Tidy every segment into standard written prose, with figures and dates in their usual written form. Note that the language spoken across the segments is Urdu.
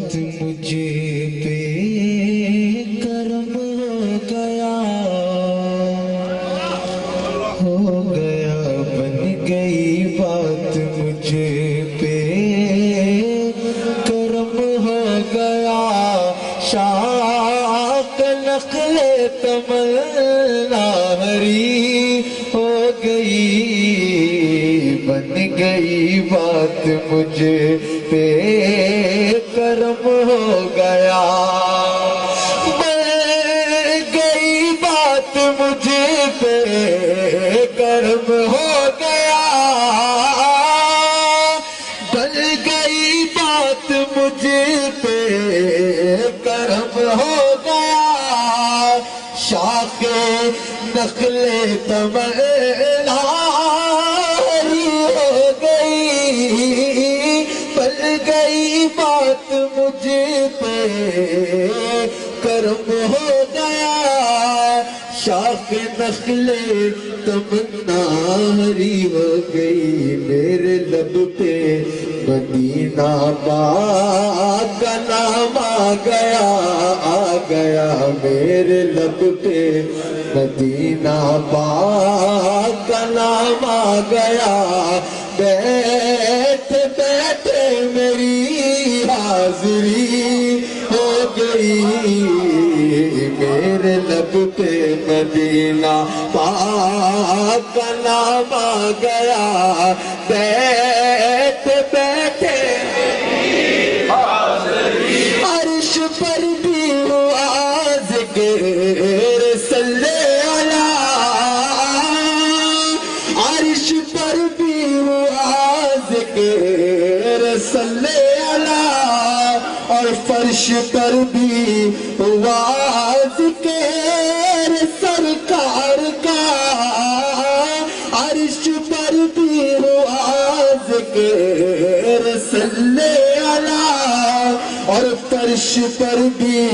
مجھے پہ کرم ہو گیا بن گئی بات مجھے پہ کرم ہو گیا شاخ نخل تمنا ہری ہو گئی بن گئی بات مجھے پہ کرم ہو گیا بن گئی بات مجھے پہ کرم ہو گیا بن گئی بات مجھے پہ کرم ہو گیا شاخ نخل تمنا ہو گئی بن گئی بات مجھے پہ کرم ہو گیا شاخ نخل تمنا ہری ہو گئی میرے لب پہ مدینہ پاک کا نام آ گیا میرے لب پہ مدینہ پاک کا نام آ گیا بیٹھ بیٹھے میری حاضری ہو گئی میرے لب پہ مدینہ پاک کا نام آ گیا بیٹھ بیٹھے عرش پر بھی ہوا ذکر صلی عرش پر بھی ہوا ذکر صلی اللہ اور فرش پر بھی ہوا ذکر سرکار کا عرش پر بھی ہوا ذکر صلی اللہ اور فرش پر بھی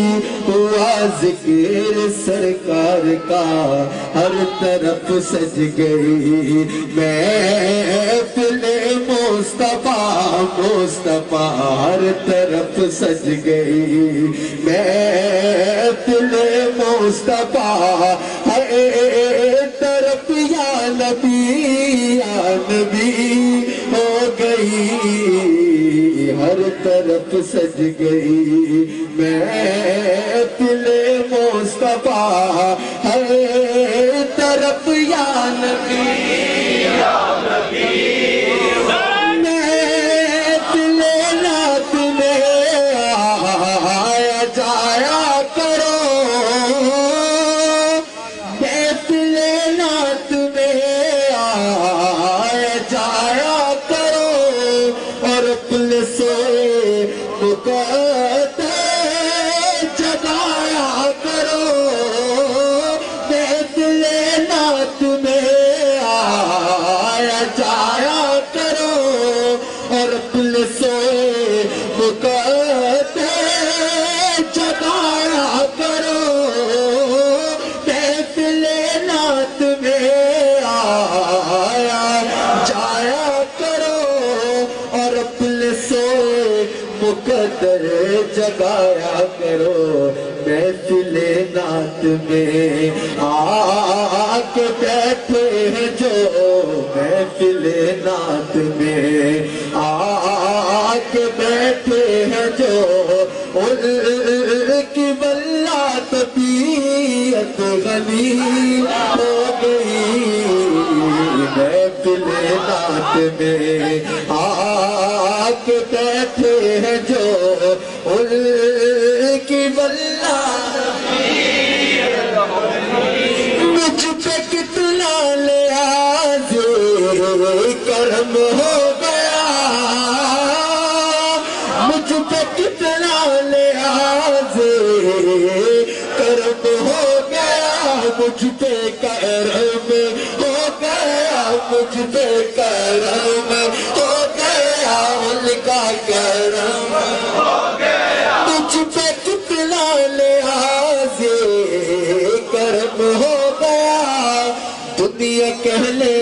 ہوا ذکر سرکار کا ہر طرف سج گئی محفل مصطفیٰ مصطفیٰ ہر طرف سج گئی محفل مصطفیٰ ہر طرف یا نبی ہو گئی ہر طرف سج گئی محفل مصطفیٰ ہر طرف یا نبی محفل نعت میں آیا جایا کرو محفل نعت میں آیا جایا کرو اور اپنے سوئے مقدس جگایا کرو محفل نعت میں آیا جایا کرو اور اپنے سوئے مقدس جگایا کرو محفل نعت میں آیا جایا کرو اور اپنے سوئے مقدر جگایا کرو محفل نعت میں آ کے بیٹھے ہیں جو محفل نعت میں آ کے بیٹھے ہیں جو ان کی واللہ طبیعت غنی ہو گئی محفل نعت میں آ کے بیٹھے ہیں جو ان کی واللہ مجھ پہ کتنا لیاز کرم ہو گیا مجھ پہ کتنا لیاز کرم ہو گیا مجھ پہ کرم ہو گیا مجھ پہ کرم ہو گیا ان کا کرم ہو گیا مجھ پہ کتنا لحاظ کرم ہو گیا دنیا کہنے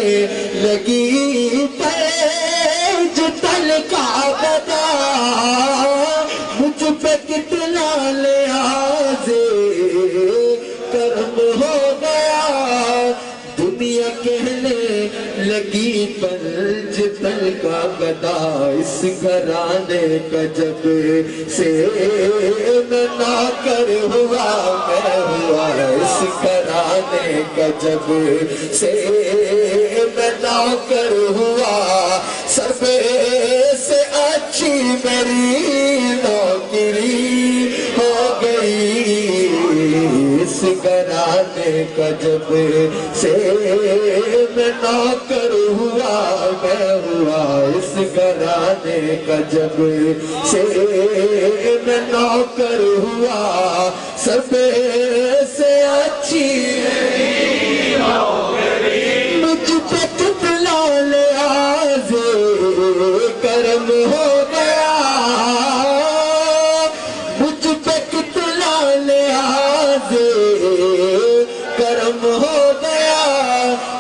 لگی پیج تل کا بتا مجھ پہ کتنا لحاظ کرم ہو گیا دنیا کہنے لگی پنج تل کا گدا اس گھرانے کا جب سے میں نوکر ہوا میں ہوا اس گھرانے کا جب سے میں نوکر ہوا سب سے اچھی میری نوکری ہو گئی اس گھرانے کا جب سے میں نوکر ہوا میں ہوا اس گھرانے کا جب سے میں نوکر ہوا سب سے اچھی مجھ پہ کتنا لحاظ کرم ہو گیا مجھ پہ کتنا لحاظ کرم ہو گیا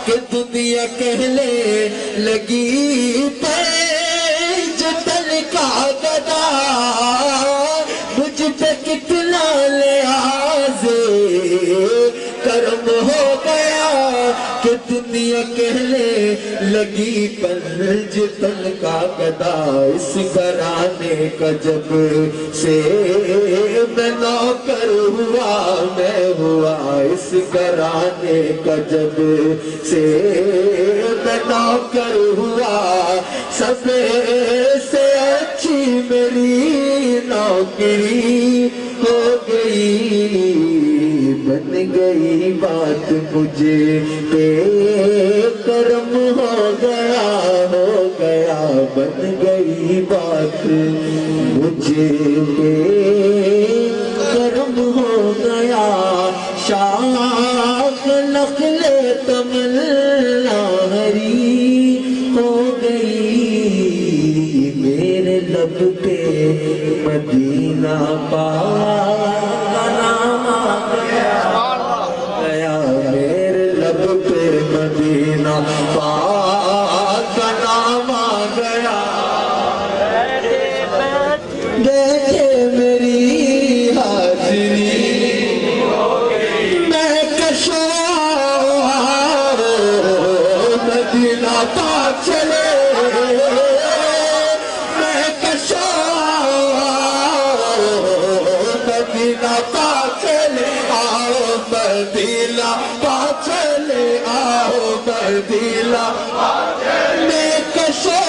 کہ دنیا کہنے لگی پنج تل کا گدا مجھ پہ کتنا لحاظ کرم ہو گیا کہ دنیا کہنے لگی پنج تل کا گدا اس گھرانے کا جب سے میں نوکر ہوا میں ہوا اس گھرانے کا جب سے میں نوکر ہوا سب سے اچھی میری نوکری ہو گئی بن گئی بات مجھے پہ کرم ہو گیا بن گئی بات مجھے پہ کرم ہو گیا شاخ نخل تمنا ہری ہو گئی میرے لب پہ مدینہ پاک کا نام آ گیا میرے لب پہ مدینہ پاک کا نام آ گیا دیکھے میری حاضری میں کشور مدینہ پاک چلے میں کشور مدینہ پاک چلے آؤ مدینہ پاک چلے آؤ مدینہ میں کشور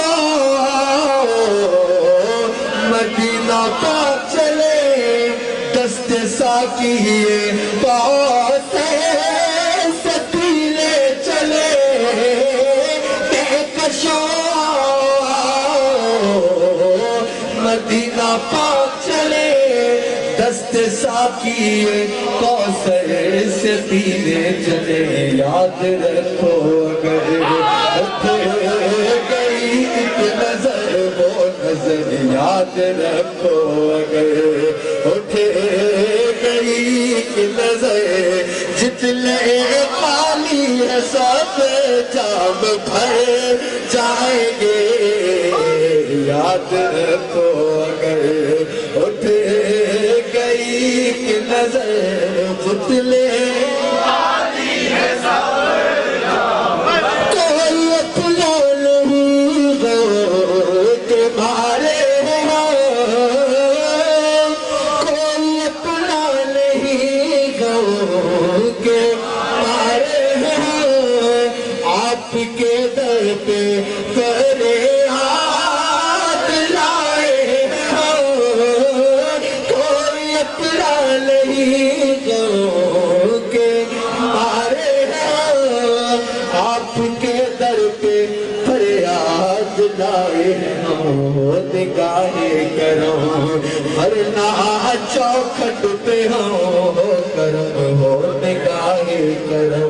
مدینہ پاک چلے دست ساقیے پاس سے پیلے چلے میں کشور مدینہ پاک چلے دست ساقیے کوثر سے پینے چلے یاد رکھو اگر گئی ایک نظر وہ نظر یاد رکھو اگر اٹھے گئی ایک نظر جتنے پانی ہے سب جام بھر جائیں گے یاد رکھو اگر اٹھے گئی ایک نظر جتنے پانی ہے سب کوئی اپنا نہیں غور کے مارے کوئی اپنا نہیں غور کے مارے آپ کے در پہ فریاد لائے کوئی اپنا نہیں غور کے مارے آپ کے در پہ فریاد لائے نگاہیں کرو ورنہ چوکھٹ پہ ہو کرم ہو نگاہیں کرو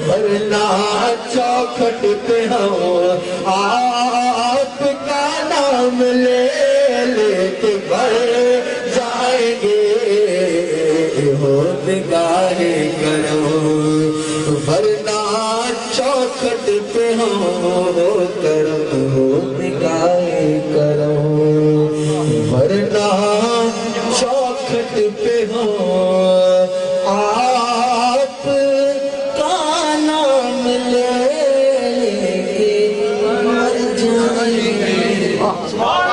ورنہ چوکھٹ پہ ہو آپ کا نام لے لے کے بڑھ جائیں گے ہو نگاہیں کرو ورنہ چوکھٹ پہ ہو کرم ہو نگاہیں کرو ورنہ سبحان